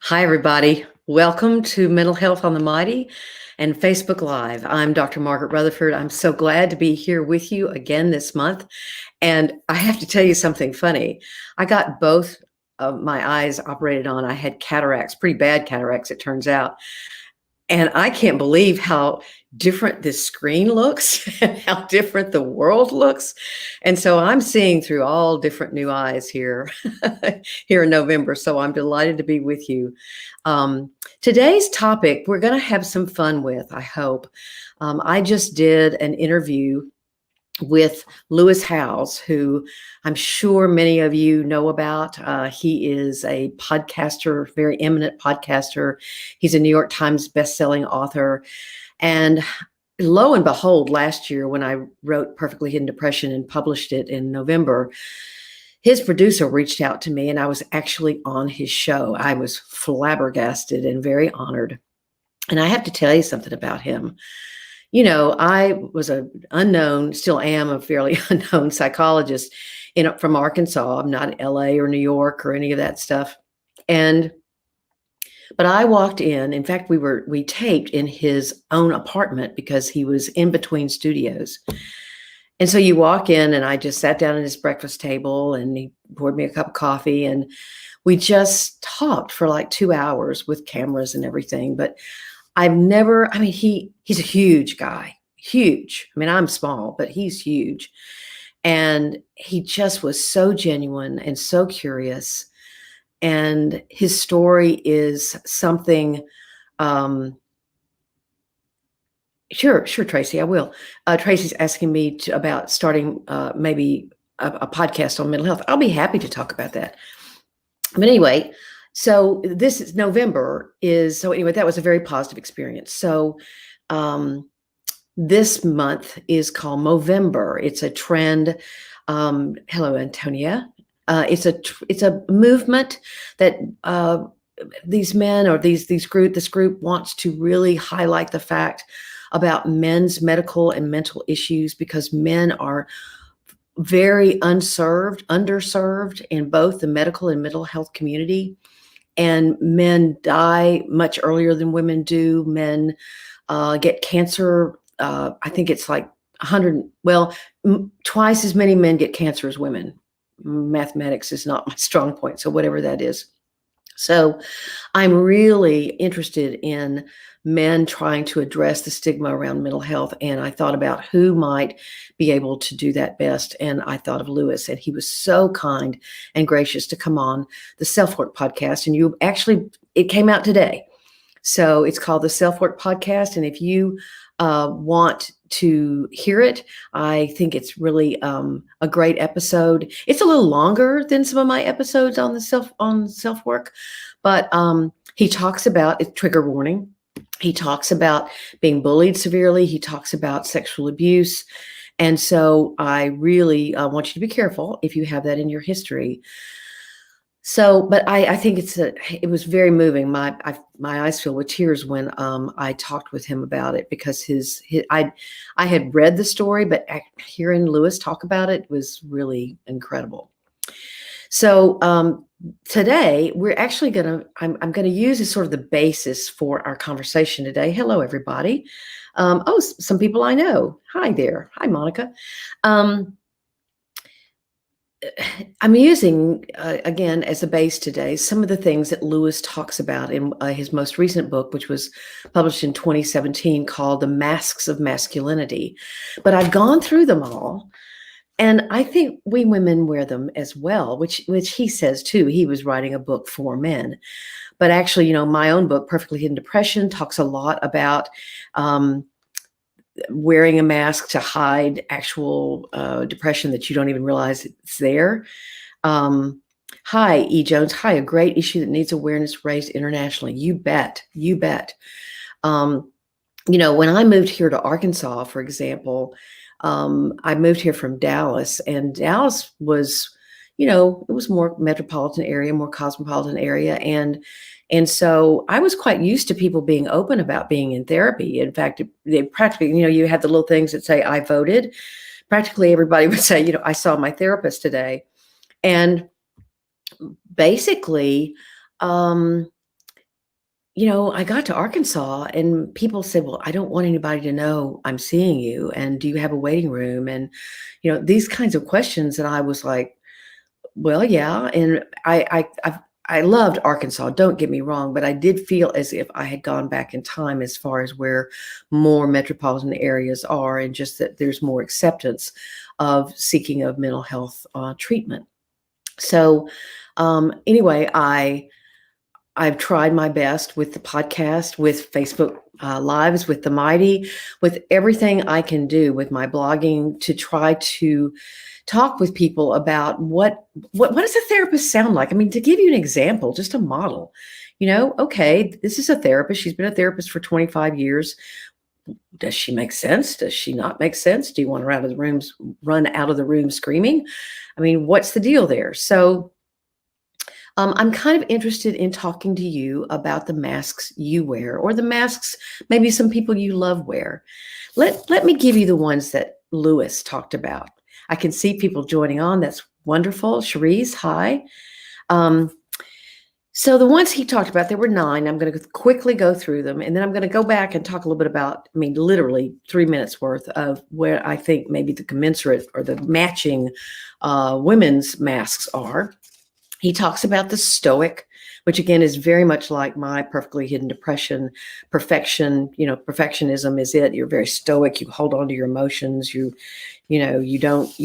Hi, everybody. Welcome to Mental Health on the Mighty and Facebook Live. I'm Dr. Margaret Rutherford. I'm so glad to be here with you again this month. And I have to tell you something funny. I got both of my eyes operated on. I had cataracts, pretty bad cataracts, it turns out. And I can't believe how different this screen looks and how different the world looks. And so I'm seeing through all different new eyes here, here in November. So I'm delighted to be with you. Today's topic, we're going to have some fun with, I hope. I just did an interview with Lewis Howes, who I'm sure many of you know about. He is a podcaster, very eminent podcaster. He's a New York Times bestselling author. And lo and behold, last year when I wrote Perfectly Hidden Depression and published it in November, his producer reached out to me and I was actually on his show. I was flabbergasted and very honored. And I have to tell you something about him. You know, I was an unknown, still am a fairly unknown psychologist from Arkansas. I'm not LA or New York or any of that stuff. But I walked in fact, we taped in his own apartment because he was in between studios. And so you walk in and I just sat down at his breakfast table and he poured me a cup of coffee and we just talked for like 2 hours with cameras and everything. But he's a huge guy, huge. I mean, I'm small, but he's huge. And he just was so genuine and so curious. And his story is something, sure, Tracy, I will. Tracy's asking me about starting maybe a podcast on mental health. I'll be happy to talk about that. But anyway, so this is November that was a very positive experience. So this month is called Movember. It's a trend. Hello, Antonia. It's a movement that these men or this group wants to really highlight the fact about men's medical and mental issues because men are very underserved in both the medical and mental health community. And men die much earlier than women do. Men get cancer. I think it's like 100, twice as many men get cancer as women. Mathematics is not my strong point, so whatever that is. So I'm really interested in men trying to address the stigma around mental health. And I thought about who might be able to do that best. And I thought of Lewis, and he was so kind and gracious to come on the Self-Work podcast. And it came out today. So it's called the Self-Work podcast. And if you want to hear it, I think it's really a great episode. It's a little longer than some of my episodes on self-work, but he talks about it. Trigger warning. He talks about being bullied severely. He talks about sexual abuse. And so I really want you to be careful if you have that in your history. So, but I think it was very moving. My eyes filled with tears when I talked with him about it because I had read the story, but hearing Lewis talk about it was really incredible. So today we're actually I'm gonna use as sort of the basis for our conversation today. Hello, everybody. Some people I know. Hi there. Hi, Monica. I'm using, again, as a base today, some of the things that Lewis talks about in his most recent book, which was published in 2017, called The Masks of Masculinity. But I've gone through them all, and I think we women wear them as well, which he says too. He was writing a book for men. But actually, my own book, Perfectly Hidden Depression, talks a lot about wearing a mask to hide actual depression that you don't even realize it's there. Hi, E. Jones. Hi, a great issue that needs awareness raised internationally. You bet. You bet. When I moved here to Arkansas, for example, I moved here from Dallas, and Dallas was, it was more metropolitan area, more cosmopolitan area. And so I was quite used to people being open about being in therapy. In fact, they practically, you had the little things that say, I voted. Practically everybody would say, I saw my therapist today. And basically, I got to Arkansas and people said, well, I don't want anybody to know I'm seeing you. And do you have a waiting room? And, these kinds of questions. And I was like, well, yeah. And I loved Arkansas. Don't get me wrong, but I did feel as if I had gone back in time as far as where more metropolitan areas are, and just that there's more acceptance of seeking of mental health treatment. So anyway, I've tried my best with the podcast, with Facebook Lives, with the Mighty, with everything I can do with my blogging to try to talk with people about what does a therapist sound like? I mean, to give you an example, just a model, okay, this is a therapist. She's been a therapist for 25 years. Does she make sense? Does she not make sense? Do you want her run out of the room screaming? I mean, what's the deal there? So I'm kind of interested in talking to you about the masks you wear, or the masks maybe some people you love wear. Let me give you the ones that Lewis talked about. I can see people joining on. That's wonderful. Cherise, hi. So the ones he talked about, there were 9. I'm going to quickly go through them, and then I'm going to go back and talk a little bit about, literally 3 minutes worth of where I think maybe the commensurate or the matching women's masks are. He talks about the stoic, which again is very much like my perfectly hidden depression. Perfection, perfectionism is it. You're very stoic. You hold on to your emotions. You don't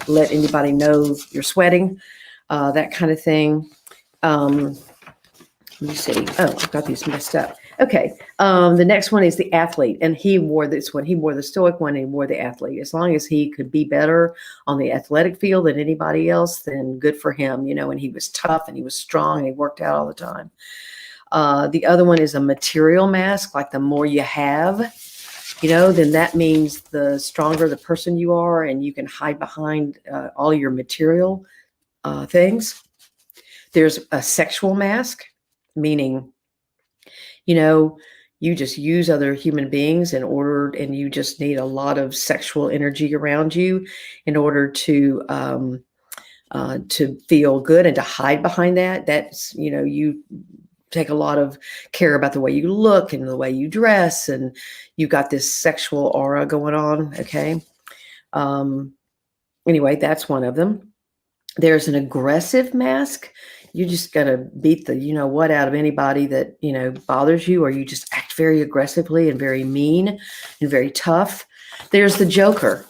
let anybody know you're sweating, that kind of thing. Let me see. Oh, I've got these messed up. Okay. The next one is the athlete. And he wore this one. He wore the stoic one, and he wore the athlete. As long as he could be better on the athletic field than anybody else, then good for him, and he was tough and he was strong and he worked out all the time. The other one is a material mask. Like the more you have, then that means the stronger the person you are, and you can hide behind all your material things. There's a sexual mask, meaning, you just use other human beings and you just need a lot of sexual energy around you in order to feel good and to hide behind that. That's, you take a lot of care about the way you look and the way you dress, and you got this sexual aura going on. Okay. Anyway, that's one of them. There's an aggressive mask. You just got to beat the what out of anybody that bothers you, or you just act very aggressively and very mean and very tough. There's the Joker.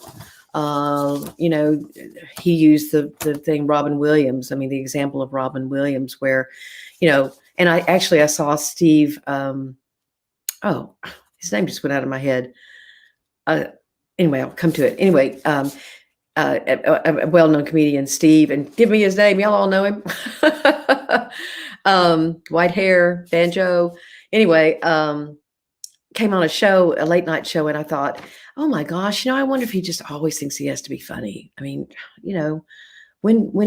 He used the thing Robin Williams. The example of Robin Williams, where and I saw Steve. Oh, his name just went out of my head. Anyway, I'll come to it. Anyway, a well-known comedian, Steve, and give me his name. Y'all all know him. White hair, banjo. Anyway, came on a late night show, and I thought, oh my gosh, I wonder if he just always thinks he has to be funny. When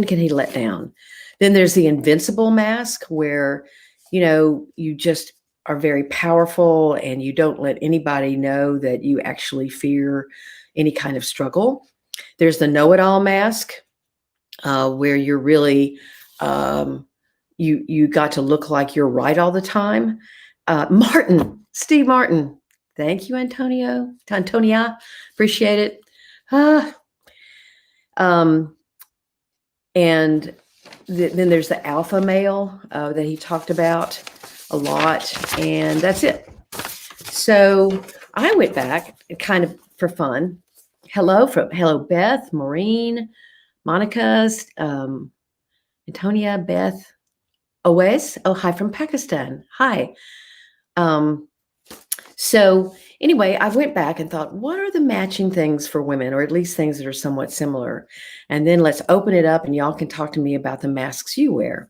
can he let down? Then there's the invincible mask, where, you just are very powerful and you don't let anybody know that you actually fear any kind of struggle. There's the know-it-all mask, where you're really, you got to look like you're right all the time. Steve Martin. Thank you, Antonia. Appreciate it. And then there's the alpha male that he talked about a lot, and that's it. So I went back kind of for fun. Hello, Beth, Maureen, Monica, Antonia, Beth, Owais. Oh, hi from Pakistan. Hi. So anyway, I went back and thought, what are the matching things for women, or at least things that are somewhat similar? And then let's open it up, and y'all can talk to me about the masks you wear.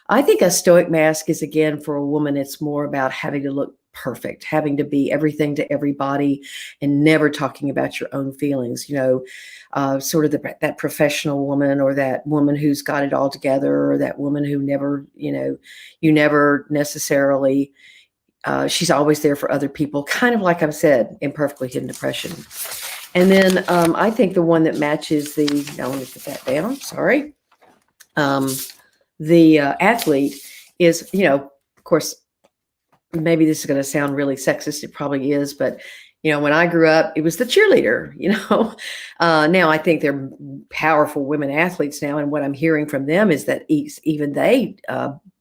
I think a stoic mask is, again, for a woman, it's more about having to look perfect, having to be everything to everybody, and never talking about your own feelings. Sort of that professional woman, or that woman who's got it all together, or that woman who never, you never necessarily, she's always there for other people, kind of like I've said, in Perfectly Hidden Depression. And then I think the one that matches now let me put that down, sorry. The athlete is, of course, maybe this is going to sound really sexist. It probably is, but when I grew up, it was the cheerleader. Now I think they're powerful women athletes now, and what I'm hearing from them is that even they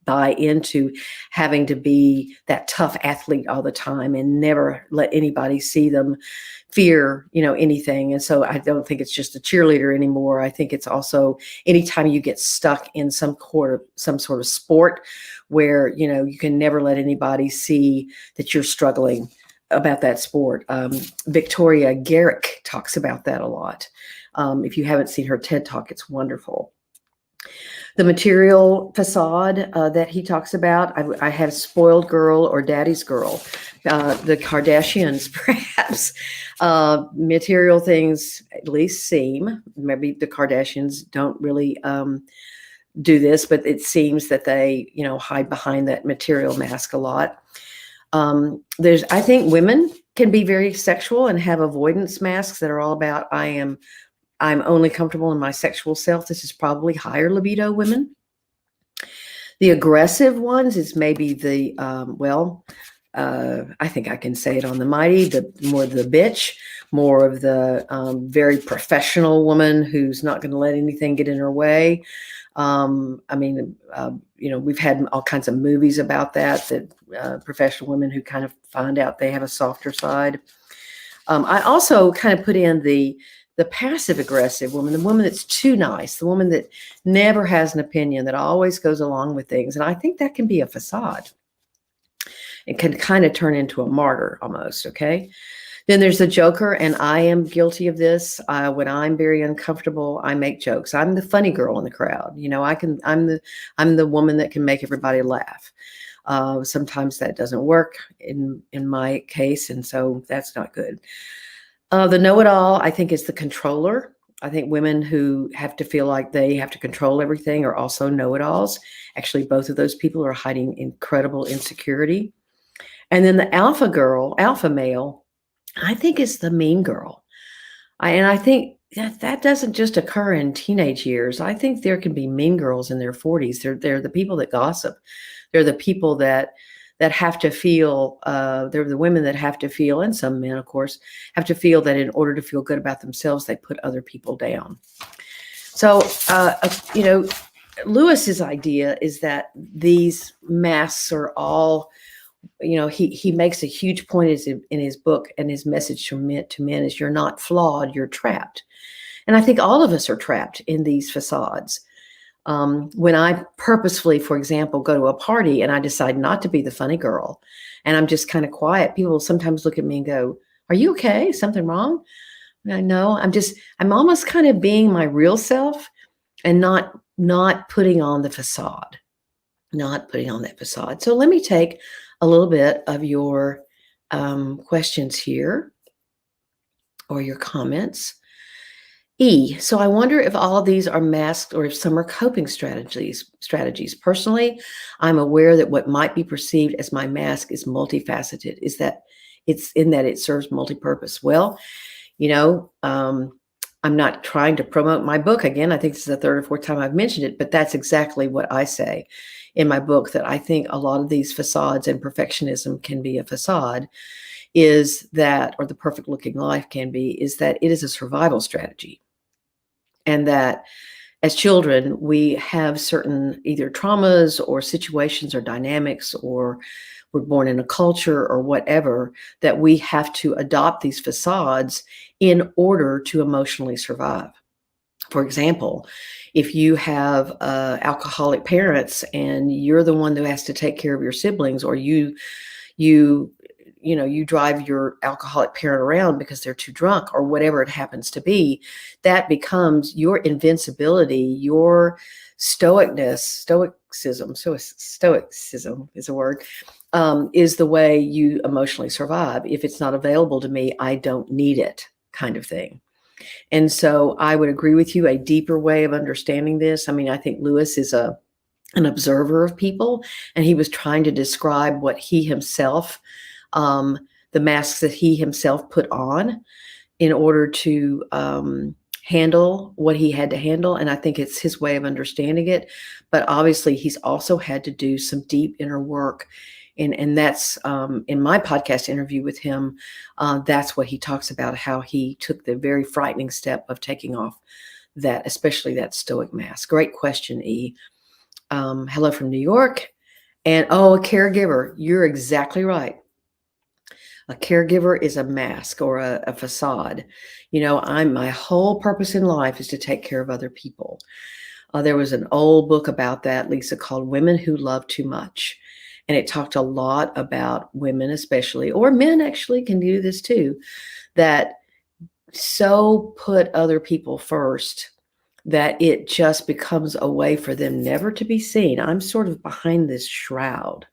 buy into having to be that tough athlete all the time and never let anybody see them fear, anything. And so I don't think it's just a cheerleader anymore. I think it's also anytime you get stuck in some sort of sport where, you can never let anybody see that you're struggling about that sport. Victoria Garrick talks about that a lot. If you haven't seen her TED Talk, it's wonderful. The material facade that he talks about, I have spoiled girl or daddy's girl. The Kardashians, perhaps. Material things at least seem, maybe the Kardashians don't really do this, but it seems that they, hide behind that material mask a lot. I think women can be very sexual and have avoidance masks that are all about, I'm only comfortable in my sexual self. This is probably higher libido women. The aggressive ones is maybe the, I think I can say it on the mighty, more the bitch, more of the very professional woman who's not going to let anything get in her way. We've had all kinds of movies about that professional women who kind of find out they have a softer side. I also kind of put in the passive aggressive woman, the woman that's too nice, the woman that never has an opinion, that always goes along with things. And I think that can be a facade. It can kind of turn into a martyr almost, okay? Then there's the joker, and I am guilty of this. When I'm very uncomfortable, I make jokes. I'm the funny girl in the crowd. I'm the woman that can make everybody laugh. Sometimes that doesn't work in my case, and so that's not good. The know-it-all, I think, is the controller. I think women who have to feel like they have to control everything are also know-it-alls. Actually, both of those people are hiding incredible insecurity. And then the alpha male, I think is the mean girl. And I think that doesn't just occur in teenage years. I think there can be mean girls in their 40s. They're the people that gossip. They're the people that have to feel, they're the women that have to feel, and some men, of course, have to feel that in order to feel good about themselves, they put other people down. So, Lewis's idea is that these masks are all, he makes a huge point in his book, and his message to men is, you're not flawed, you're trapped. And I think all of us are trapped in these facades. When I purposefully, for example, go to a party and I decide not to be the funny girl and I'm just kind of quiet, people sometimes look at me and go, are you okay? Something wrong? And I know I'm almost kind of being my real self and not putting on the facade, not putting on that facade. So let me take a little bit of your questions here or your comments. So I wonder if all of these are masked or if some are coping strategies. Personally, I'm aware that what might be perceived as my mask is multifaceted, is that it's in that it serves multi-purpose. Well, I'm not trying to promote my book. Again, I think this is the third or fourth time I've mentioned it, but that's exactly what I say in my book, that I think a lot of these facades, and perfectionism can be a facade, is that, or the perfect looking life can be, is that it is a survival strategy. And that as children, we have certain either traumas or situations or dynamics, or we're born in a culture or whatever, that we have to adopt these facades in order to emotionally survive. For example, if you have alcoholic parents and you're the one who has to take care of your siblings, or you drive your alcoholic parent around because they're too drunk, or whatever it happens to be, that becomes your invincibility, your stoicism is a word, is the way you emotionally survive. If it's not available to me, I don't need it, kind of thing. And so I would agree with you, a deeper way of understanding this. I mean, I think Lewis is an observer of people, and he was trying to describe what he himself, the masks that he himself put on in order to handle what he had to handle. And I think it's his way of understanding it. But obviously, he's also had to do some deep inner work And that's in my podcast interview with him. That's what he talks about, how he took the very frightening step of taking off that, especially that stoic mask. Great question, E. Hello from New York. And a caregiver. You're exactly right. A caregiver is a mask or a facade. My whole purpose in life is to take care of other people. There was an old book about that, Lisa, called Women Who Love Too Much. And it talked a lot about women, especially, or men actually can do this too, that so put other people first that it just becomes a way for them never to be seen. I'm sort of behind this shroud,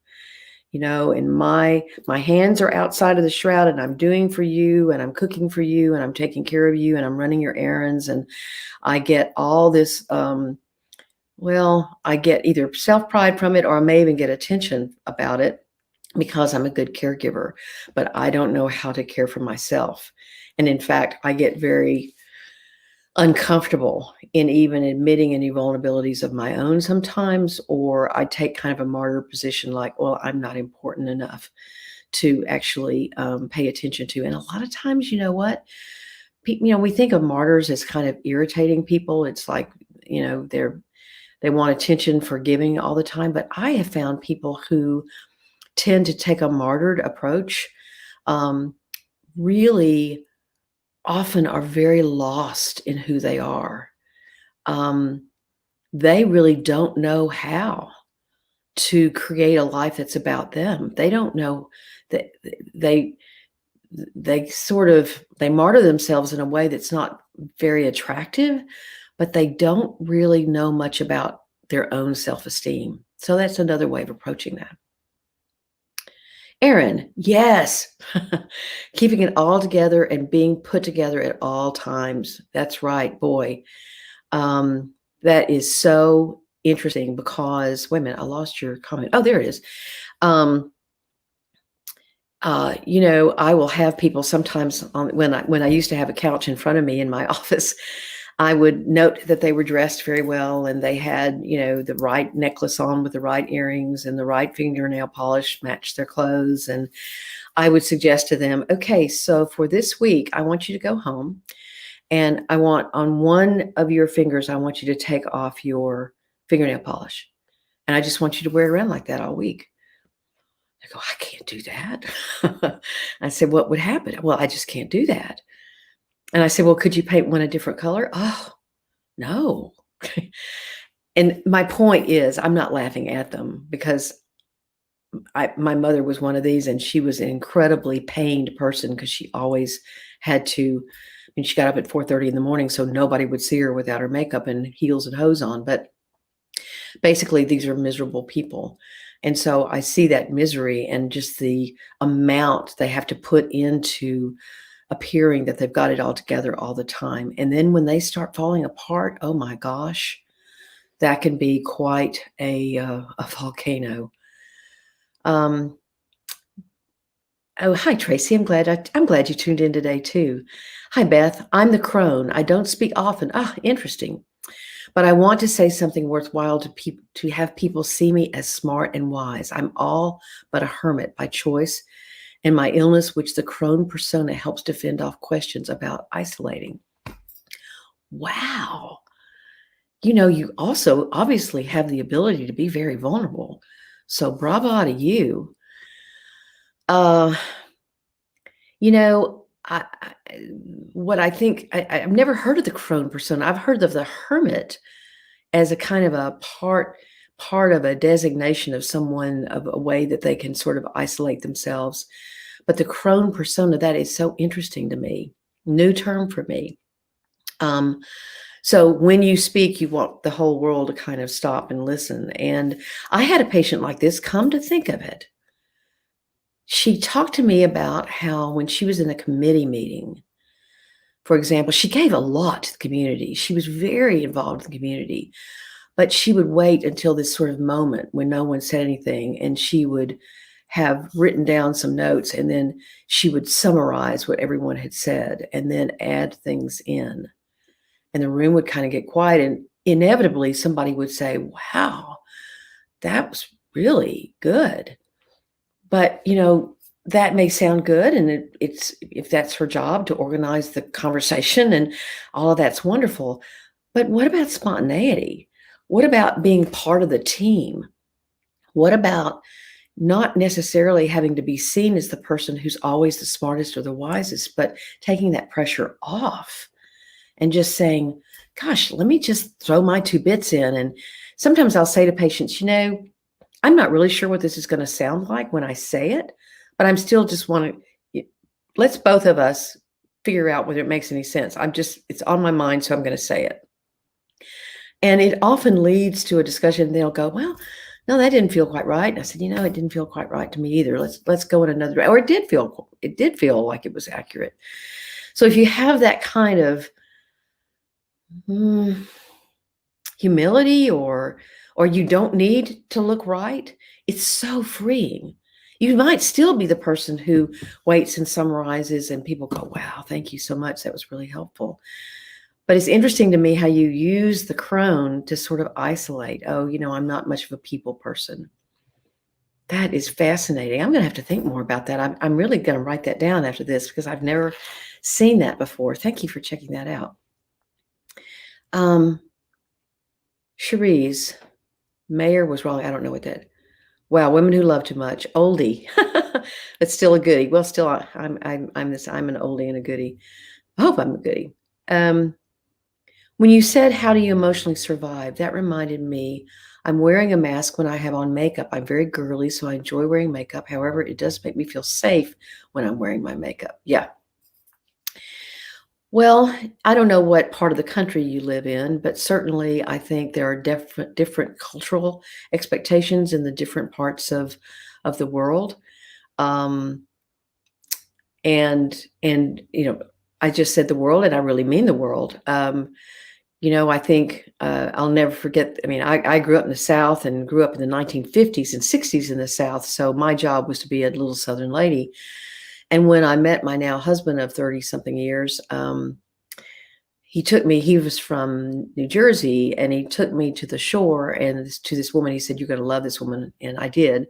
and my hands are outside of the shroud, and I'm doing for you, and I'm cooking for you, and I'm taking care of you, and I'm running your errands, and I get all this I get either self-pride from it, or I may even get attention about it because I'm a good caregiver, but I don't know how to care for myself. And in fact, I get very uncomfortable in even admitting any vulnerabilities of my own sometimes, or I take kind of a martyr position, like, well, I'm not important enough to actually pay attention to. And a lot of times, you know what? We think of martyrs as kind of irritating people. It's like, they want attention for giving all the time. But I have found people who tend to take a martyred approach really often are very lost in who they are. They really don't know how to create a life that's about them. They don't know that they martyr themselves in a way that's not very attractive, but they don't really know much about their own self-esteem. So that's another way of approaching that. Erin, yes. Keeping it all together and being put together at all times. That's right, boy. That is so interesting because, wait a minute, I lost your comment. Oh, there it is. I will have people sometimes when I used to have a couch in front of me in my office, I would note that they were dressed very well and they had, the right necklace on with the right earrings and the right fingernail polish matched their clothes. And I would suggest to them, okay, so for this week, I want you to go home and I want on one of your fingers, I want you to take off your fingernail polish. And I just want you to wear it around like that all week. I go, I can't do that. I said, what would happen? Well, I just can't do that. And I said, well, could you paint one a different color? Oh, no. And my point is, I'm not laughing at them because my mother was one of these, and she was an incredibly pained person because she always had to, she got up at 4:30 in the morning so nobody would see her without her makeup and heels and hose on. But basically, these are miserable people. And so I see that misery and just the amount they have to put into appearing that they've got it all together all the time. And then when they start falling apart, oh my gosh, that can be quite a volcano. Oh, hi, Tracy. I'm glad you tuned in today too. Hi, Beth. I'm the crone. I don't speak often. Interesting. But I want to say something worthwhile to have people see me as smart and wise. I'm all but a hermit by choice, and my illness, which the crone persona helps to fend off questions about isolating. Wow. You also obviously have the ability to be very vulnerable. So bravo to you. What I think, I've never heard of the crone persona. I've heard of the hermit as a kind of a part of a designation of someone, of a way that they can sort of isolate themselves. But the crone persona, that is so interesting to me. New term for me. So when you speak, you want the whole world to kind of stop and listen. And I had a patient like this, come to think of it. She talked to me about how when she was in a committee meeting, for example, she gave a lot to the community. She was very involved in the community, but she would wait until this sort of moment when no one said anything, and she would have written down some notes, and then she would summarize what everyone had said and then add things in. And the room would kind of get quiet, and inevitably somebody would say, wow, that was really good. But, that may sound good, and it's if that's her job to organize the conversation and all of that's wonderful. But what about spontaneity? What about being part of the team? What about not necessarily having to be seen as the person who's always the smartest or the wisest, but taking that pressure off and just saying, gosh, let me just throw my 2 bits in. And sometimes I'll say to patients, I'm not really sure what this is going to sound like when I say it, but I'm still just want to, let's both of us figure out whether it makes any sense. It's on my mind, so I'm going to say it. And it often leads to a discussion. They'll go, well, no, that didn't feel quite right. And I said, it didn't feel quite right to me either. Let's go in another way. Or it did feel like it was accurate. So if you have that kind of humility, or you don't need to look right, it's so freeing. You might still be the person who waits and summarizes and people go, wow, thank you so much. That was really helpful. But it's interesting to me how you use the crone to sort of isolate. Oh, I'm not much of a people person. That is fascinating. I'm going to have to think more about that. I'm really going to write that down after this because I've never seen that before. Thank you for checking that out. Cherise, Mayor was wrong. I don't know what that. Wow, women who love too much. Oldie, but still a goodie. Well, still, I'm an oldie and a goodie. I hope I'm a goodie. When you said, how do you emotionally survive? That reminded me, I'm wearing a mask when I have on makeup. I'm very girly, so I enjoy wearing makeup. However, it does make me feel safe when I'm wearing my makeup. Yeah. Well, I don't know what part of the country you live in, but certainly I think there are different cultural expectations in the different parts of the world. And I just said the world, and I really mean the world. I think I'll never forget. I mean, I grew up in the South and grew up in the 1950s and 60s in the South. So my job was to be a little Southern lady. And when I met my now husband of 30-something years, he was from New Jersey, and he took me to the shore and to this woman. He said, you're going to love this woman. And I did.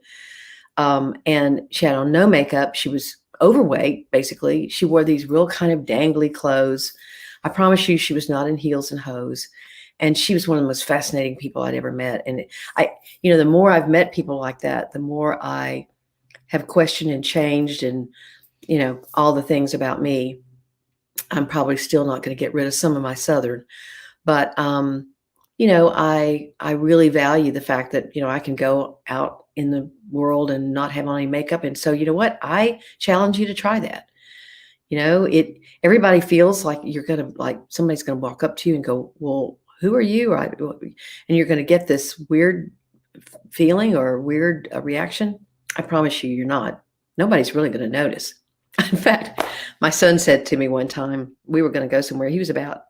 And she had on no makeup. She was overweight, basically. She wore these real kind of dangly clothes. I promise you, she was not in heels and hose. And she was one of the most fascinating people I'd ever met. And the more I've met people like that, the more I have questioned and changed and, all the things about me. I'm probably still not going to get rid of some of my Southern, but, I really value the fact that, I can go out in the world and not have on any makeup. And so, you know what? I challenge you to try that. Everybody feels like somebody's going to walk up to you and go, well, who are you? And you're going to get this weird feeling or weird reaction. I promise you, you're not. Nobody's really going to notice. In fact, my son said to me one time, we were going to go somewhere. He was about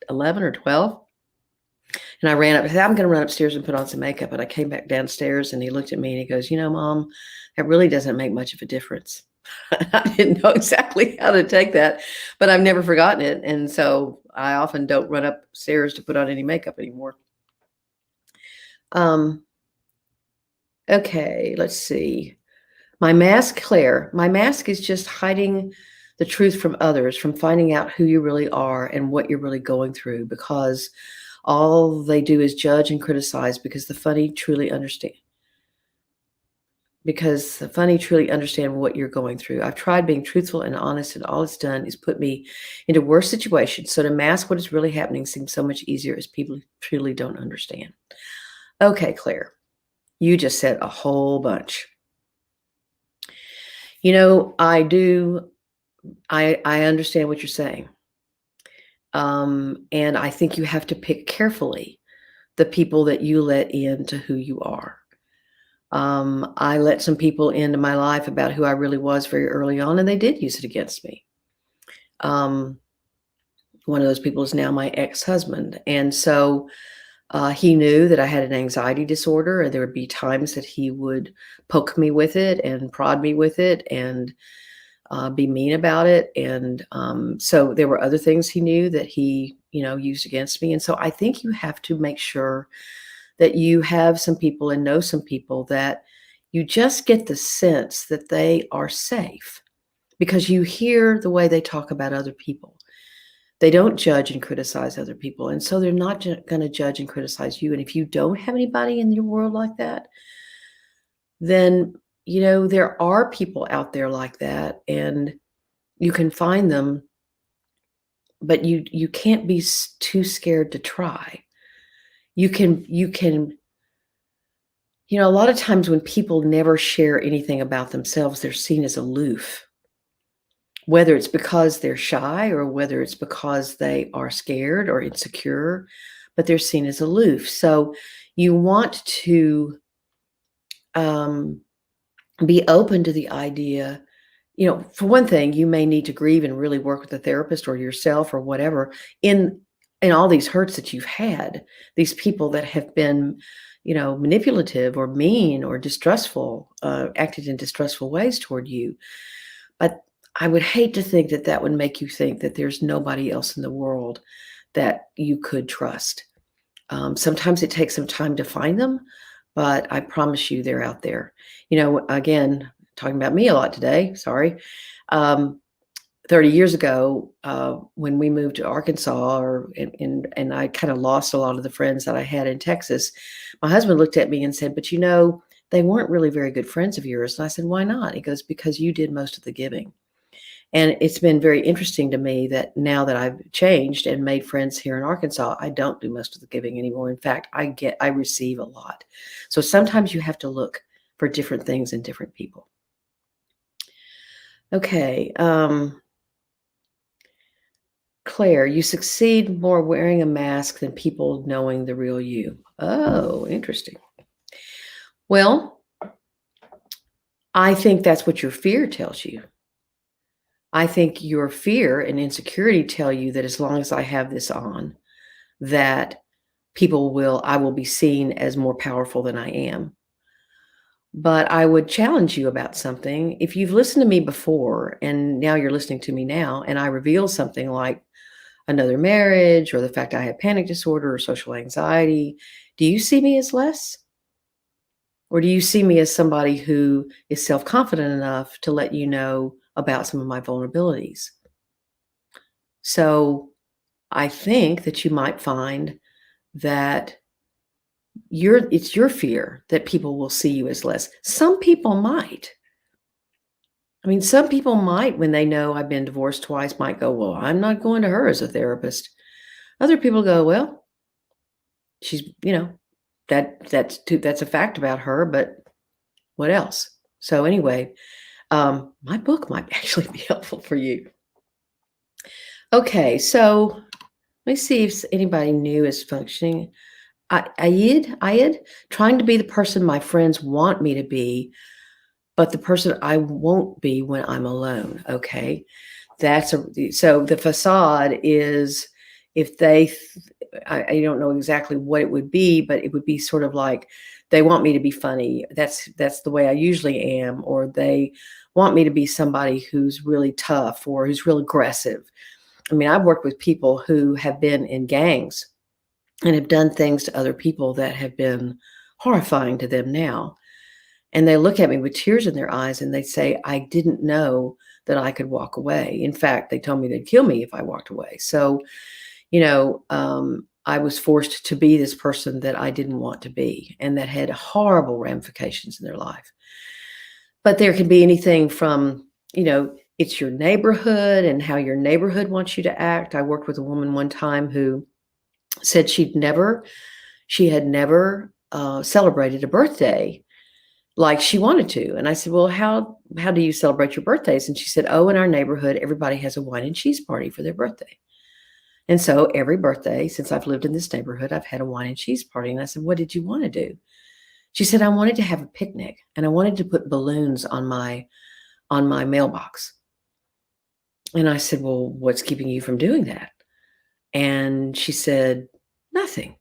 11 or 12. And I ran up. I said, I'm going to run upstairs and put on some makeup. And I came back downstairs and he looked at me and he goes, Mom, that really doesn't make much of a difference. I didn't know exactly how to take that, but I've never forgotten it. And so I often don't run upstairs to put on any makeup anymore. Okay, let's see. My mask, Claire. My mask is just hiding the truth from others, from finding out who you really are and what you're really going through, because all they do is judge and criticize because the funny truly understand what you're going through. I've tried being truthful and honest, and all it's done is put me into worse situations. So to mask what is really happening seems so much easier as people truly don't understand. Okay, Claire, you just said a whole bunch. I understand what you're saying. And I think you have to pick carefully the people that you let into who you are. I let some people into my life about who I really was very early on, and they did use it against me. One of those people is now my ex-husband. And so he knew that I had an anxiety disorder, and there would be times that he would poke me with it and prod me with it and be mean about it. And so there were other things he knew that he, used against me. And so I think you have to make sure that you have some people and know some people that you just get the sense that they are safe because you hear the way they talk about other people. They don't judge and criticize other people, and so they're not gonna judge and criticize you, and if you don't have anybody in your world like that, then, there are people out there like that, and you can find them, but you can't be too scared to try. You can a lot of times when people never share anything about themselves, they're seen as aloof, whether it's because they're shy or whether it's because they are scared or insecure, but they're seen as aloof. So you want to um, be open to the idea. For one thing, you may need to grieve and really work with a therapist or yourself or whatever in all these hurts that you've had, these people that have been, manipulative or mean or distrustful, acted in distrustful ways toward you. But I would hate to think that that would make you think that there's nobody else in the world that you could trust. Sometimes it takes some time to find them, but I promise you they're out there. Again, talking about me a lot today, sorry. 30 years ago, when we moved to Arkansas, and I kind of lost a lot of the friends that I had in Texas, my husband looked at me and said, "But they weren't really very good friends of yours." And I said, "Why not?" He goes, "Because you did most of the giving." And it's been very interesting to me that now that I've changed and made friends here in Arkansas, I don't do most of the giving anymore. In fact, I receive a lot. So sometimes you have to look for different things in different people. Okay. Claire, you succeed more wearing a mask than people knowing the real you. Oh, interesting. Well, I think that's what your fear tells you. I think your fear and insecurity tell you that as long as I have this on, that I will be seen as more powerful than I am. But I would challenge you about something. If you've listened to me before and now you're listening to me now, and I reveal something like another marriage or the fact I have panic disorder or social anxiety, do you see me as less? Or do you see me as somebody who is self-confident enough to let you know about some of my vulnerabilities? So I think that you might find that it's your fear that people will see you as less. Some people might. I mean, some people might, when they know I've been divorced twice, might go, "Well, I'm not going to her as a therapist." Other people go, "Well, she's, that's a fact about her, but what else?" So anyway, my book might actually be helpful for you. Okay, so let me see if anybody new is functioning. Ayid, trying to be the person my friends want me to be, but the person I won't be when I'm alone. Okay, so the facade is if I don't know exactly what it would be, but it would be sort of like they want me to be funny. That's the way I usually am, or they want me to be somebody who's really tough or who's real aggressive. I mean, I've worked with people who have been in gangs and have done things to other people that have been horrifying to them now. And they look at me with tears in their eyes and they say, "I didn't know that I could walk away. In fact, they told me they'd kill me if I walked away." So, I was forced to be this person that I didn't want to be, and that had horrible ramifications in their life. But there can be anything from, it's your neighborhood and how your neighborhood wants you to act. I worked with a woman one time who said she had never celebrated a birthday like she wanted to. And I said, "Well, how do you celebrate your birthdays?" And she said, "Oh, in our neighborhood, everybody has a wine and cheese party for their birthday." And so every birthday since I've lived in this neighborhood, I've had a wine and cheese party. And I said, "What did you want to do?" She said, "I wanted to have a picnic and I wanted to put balloons on my mailbox." And I said, "Well, what's keeping you from doing that?" And she said, "Nothing."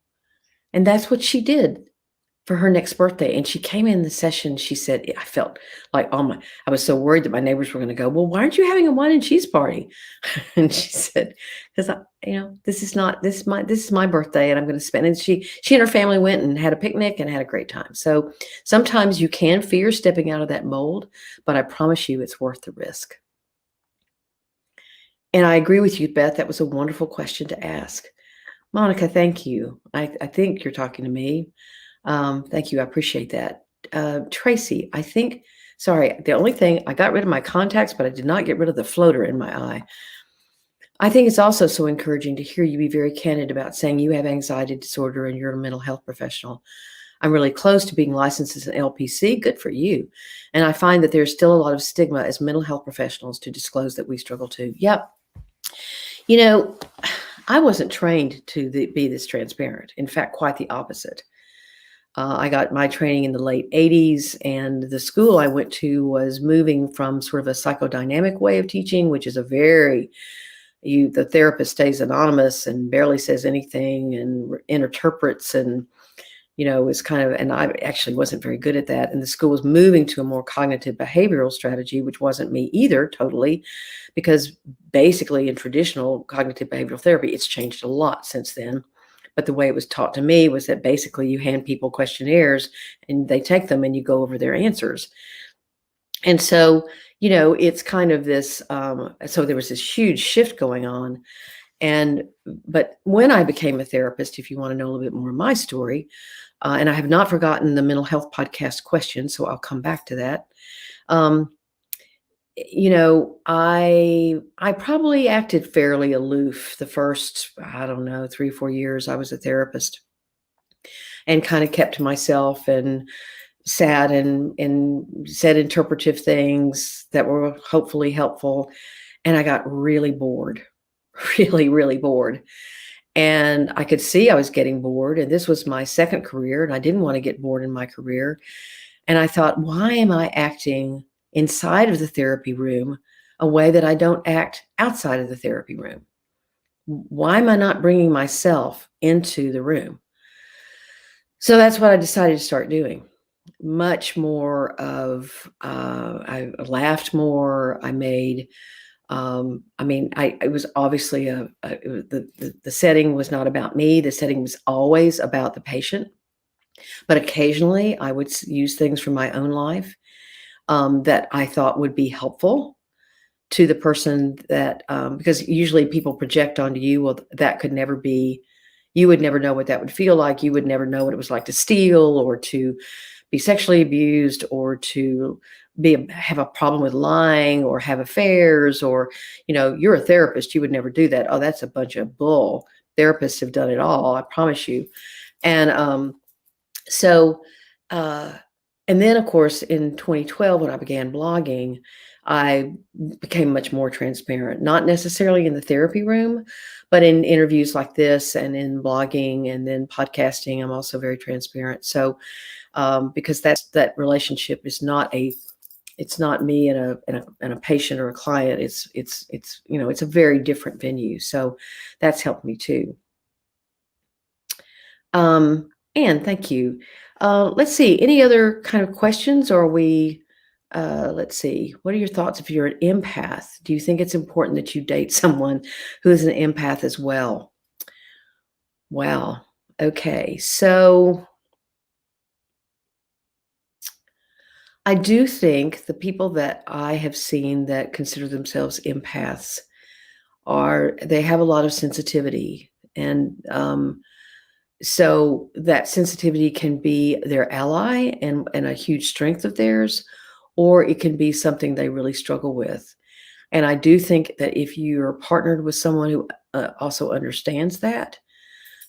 And that's what she did. for her next birthday, and she came in the session, she said, I felt like, I was so worried that my neighbors were gonna go, "Well, why aren't you having a wine and cheese party?" And she said, "'Cause this is my birthday, and I'm gonna spend," and she and her family went and had a picnic and had a great time. So, sometimes you can fear stepping out of that mold, but I promise you it's worth the risk. And I agree with you, Beth, that was a wonderful question to ask. Monica, thank you. I think you're talking to me. Thank you. I appreciate that. Tracy, sorry, the only thing, I got rid of my contacts, but I did not get rid of the floater in my eye. I think it's also so encouraging to hear you be very candid about saying you have anxiety disorder and you're a mental health professional. I'm really close to being licensed as an LPC. Good for you. And I find that there's still a lot of stigma as mental health professionals to disclose that we struggle too. Yep. You know, I wasn't trained to be this transparent. In fact, quite the opposite. I got my training in the late 80s, and the school I went to was moving from sort of a psychodynamic way of teaching, which is the therapist stays anonymous and barely says anything and interprets and, is kind of, and I actually wasn't very good at that. And the school was moving to a more cognitive behavioral strategy, which wasn't me either, totally, because basically in traditional cognitive behavioral therapy, it's changed a lot since then. But the way it was taught to me was that basically you hand people questionnaires and they take them and you go over their answers. And so, it's kind of this, so there was this huge shift going on. But when I became a therapist, if you want to know a little bit more of my story, and I have not forgotten the mental health podcast question, so I'll come back to that. I probably acted fairly aloof the first, I don't know, 3 or 4 years I was a therapist, and kind of kept to myself and sat and said interpretive things that were hopefully helpful. And I got really bored, really, really bored. And I could see I was getting bored. And this was my second career, and I didn't want to get bored in my career. And I thought, why am I acting inside of the therapy room a way that I don't act outside of the therapy room? Why am I not bringing myself into the room? So that's what I decided to start doing. Much more of, I laughed more. I made, it was obviously the setting was not about me. The setting was always about the patient. But occasionally I would use things from my own life that I thought would be helpful to the person that, because usually people project onto you, well, that could never be, you would never know what that would feel like. You would never know what it was like to steal or to be sexually abused or to have a problem with lying or have affairs, or, you're a therapist, you would never do that. Oh, that's a bunch of bull. Therapists have done it all, I promise you. And so, and then of course, in 2012, when I began blogging, I became much more transparent, not necessarily in the therapy room, but in interviews like this and in blogging and then podcasting, I'm also very transparent. So, because that relationship is it's not me and a patient or a client. It's a very different venue. So that's helped me too. Anne, thank you. Let's see, any other kind of questions, or let's see, what are your thoughts if you're an empath? Do you think it's important that you date someone who is an empath as well? Wow. Okay. So I do think the people that I have seen that consider themselves empaths they have a lot of sensitivity. And so that sensitivity can be their ally and a huge strength of theirs, or it can be something they really struggle with. And I do think that if you're partnered with someone who also understands that,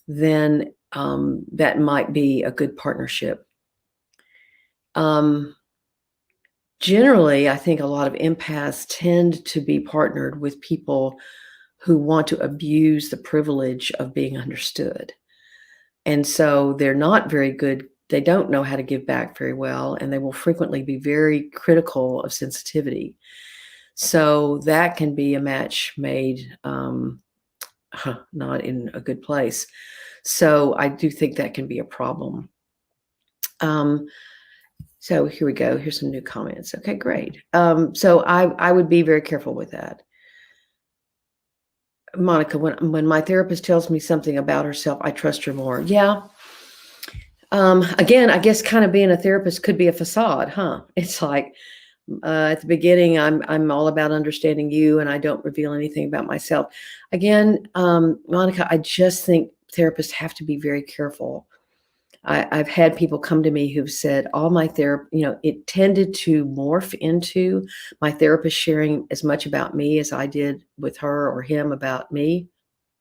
then that might be a good partnership. Generally, I think a lot of empaths tend to be partnered with people who want to abuse the privilege of being understood. And so they're not very good. They don't know how to give back very well, and they will frequently be very critical of sensitivity. So that can be a match made not in a good place. So I do think that can be a problem. So here we go. Here's some new comments. Okay, great. So I would be very careful with that. Monica, when my therapist tells me something about herself, I trust her more. Yeah. Again, I guess kind of being a therapist could be a facade, huh? It's like at the beginning, I'm all about understanding you, and I don't reveal anything about myself. Again, Monica, I just think therapists have to be very careful. I've had people come to me who've said all my therapy, it tended to morph into my therapist sharing as much about me as I did with her or him about me.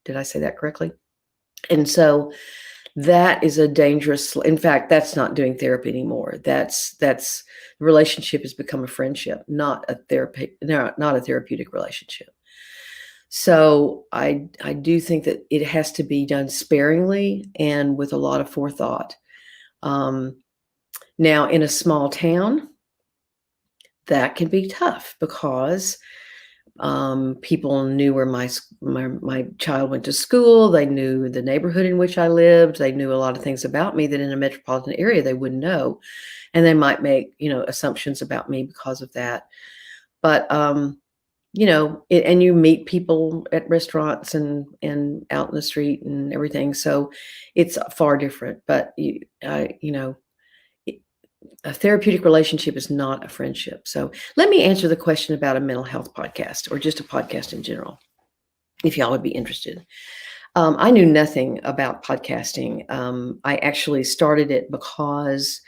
Did I say that correctly? And so that is a dangerous, in fact, that's not doing therapy anymore. That's the relationship has become a friendship, not a therapy, no, not a therapeutic relationship. So I do think that it has to be done sparingly and with a lot of forethought. Now, in a small town, that can be tough because people knew where my child went to school. They knew the neighborhood in which I lived. They knew a lot of things about me that in a metropolitan area they wouldn't know, and they might make assumptions about me because of that. But and you meet people at restaurants and out in the street and everything, so it's far different. But a therapeutic relationship is not a friendship. So let me answer the question about a mental health podcast or just a podcast in general, if y'all would be interested. I knew nothing about podcasting. I actually started it because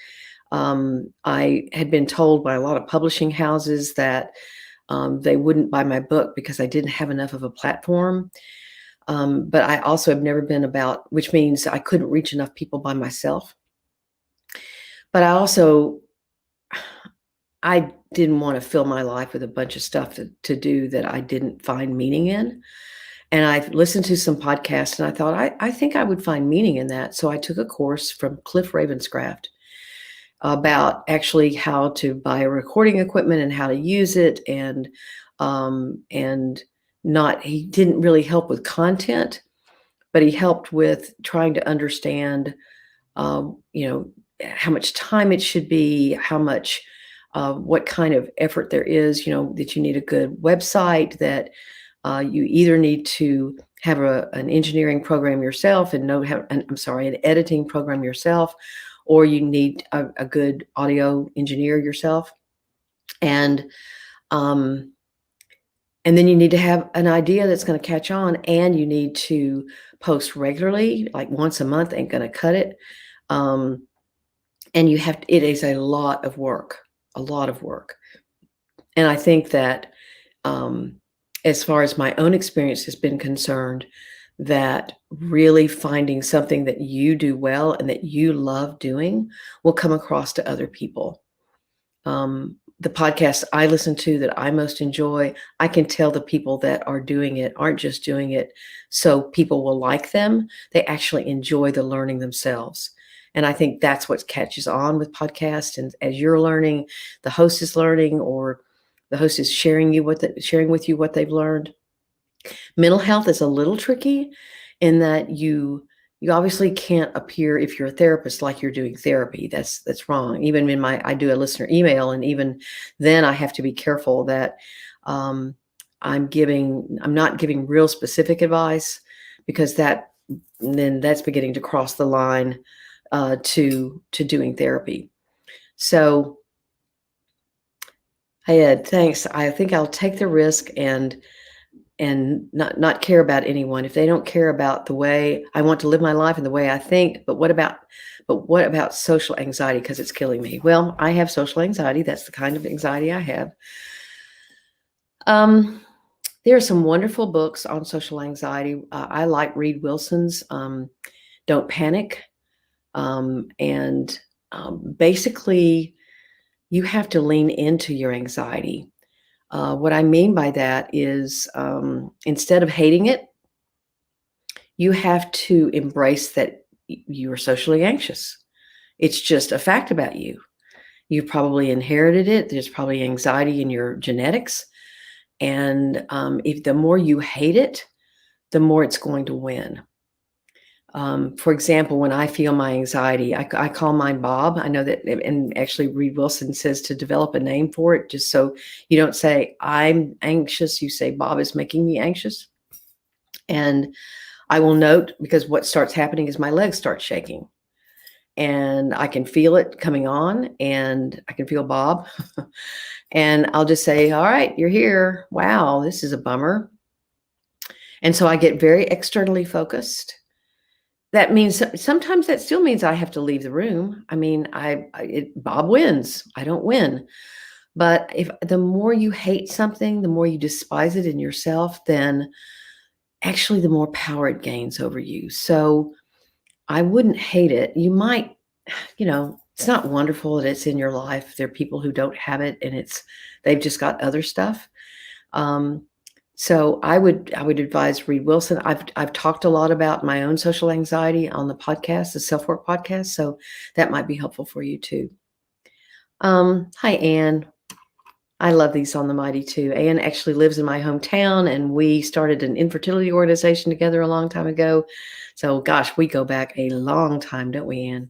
I had been told by a lot of publishing houses that they wouldn't buy my book because I didn't have enough of a platform. But I also have never been about, which means I couldn't reach enough people by myself. But I didn't want to fill my life with a bunch of stuff to do that I didn't find meaning in. And I listened to some podcasts and I thought, I think I would find meaning in that. So I took a course from Cliff Ravenscraft about actually how to buy a recording equipment and how to use it. And he didn't really help with content, but he helped with trying to understand, how much time it should be, how much, what kind of effort there is, that you need a good website, that you either need to have an engineering program yourself and an editing program yourself, or you need a good audio engineer yourself. And then you need to have an idea that's going to catch on, and you need to post regularly, like once a month ain't going to cut it. And it is a lot of work. And I think that as far as my own experience has been concerned, that really finding something that you do well and that you love doing will come across to other people. The podcasts I listen to that I most enjoy, I can tell the people that are doing it aren't just doing it so people will like them. They actually enjoy the learning themselves. And I think that's what catches on with podcasts. And as you're learning, the host is learning, or the host is sharing with you what they've learned. Mental health is a little tricky in that you obviously can't appear, if you're a therapist, like you're doing therapy. That's wrong. Even I do a listener email, and even then I have to be careful that I'm not giving real specific advice, because that's beginning to cross the line to doing therapy. So, thanks. I think I'll take the risk and not care about anyone if they don't care about the way I want to live my life and the way I think. But what about social anxiety, because it's killing me? Well, I have social anxiety. That's the kind of anxiety I have. There are some wonderful books on social anxiety. I like Reed Wilson's Don't Panic. Basically, you have to lean into your anxiety. What I mean by that is, instead of hating it, you have to embrace that you are socially anxious. It's just a fact about you. You probably inherited it. There's probably anxiety in your genetics. And if the more you hate it, the more it's going to win. For example, when I feel my anxiety, I call mine Bob. I know that, and actually Reed Wilson says to develop a name for it, just so you don't say, I'm anxious. You say, Bob is making me anxious. And I will note, because what starts happening is my legs start shaking. And I can feel it coming on, and I can feel Bob. And I'll just say, all right, you're here. Wow, this is a bummer. And so I get very externally focused. That means sometimes that still means I have to leave the room. I mean, Bob wins. I don't win. But if the more you hate something, the more you despise it in yourself, then actually the more power it gains over you. So I wouldn't hate it. You might, it's not wonderful that it's in your life. There are people who don't have it, and they've just got other stuff. So I would advise Reed Wilson. I've talked a lot about my own social anxiety on the podcast, the Self-Work podcast. So that might be helpful for you too. Hi, Anne. I love these on the Mighty too. Anne actually lives in my hometown, and we started an infertility organization together a long time ago. So gosh, we go back a long time, don't we, Anne?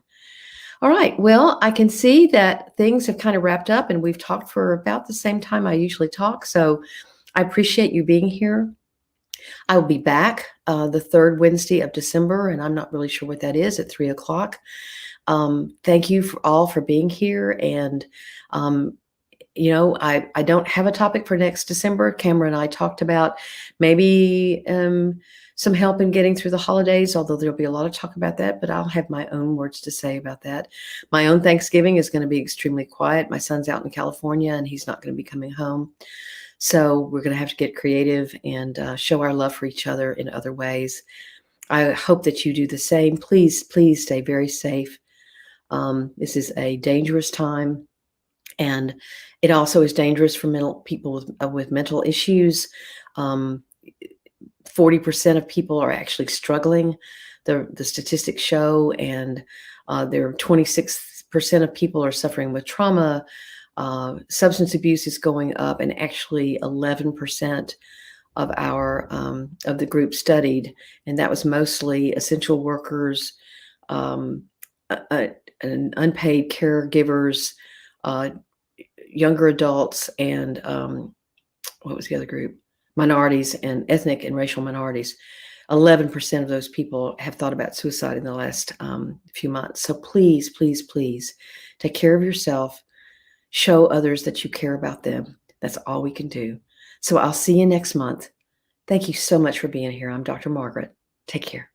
All right. Well, I can see that things have kind of wrapped up, and we've talked for about the same time I usually talk. So I appreciate you being here. I will be back the third Wednesday of December, and I'm not really sure what that is, at 3:00. Thank you all for being here. And, I don't have a topic for next December. Cameron and I talked about maybe some help in getting through the holidays, although there'll be a lot of talk about that, but I'll have my own words to say about that. My own Thanksgiving is going to be extremely quiet. My son's out in California, and he's not going to be coming home. So we're going to have to get creative and show our love for each other in other ways. I hope that you do the same. Please, please stay very safe. This is a dangerous time, and it also is dangerous for people with mental issues. 40% of people are actually struggling, the statistics show, and there are 26% of people are suffering with trauma. Substance abuse is going up, and actually 11% of of the group studied, and that was mostly essential workers, and unpaid caregivers, younger adults, and what was the other group? Minorities and ethnic and racial minorities. 11% of those people have thought about suicide in the last few months. So please, please, please take care of yourself. Show others that you care about them. That's all we can do. So I'll see you next month. Thank you so much for being here. I'm Dr. Margaret. Take care.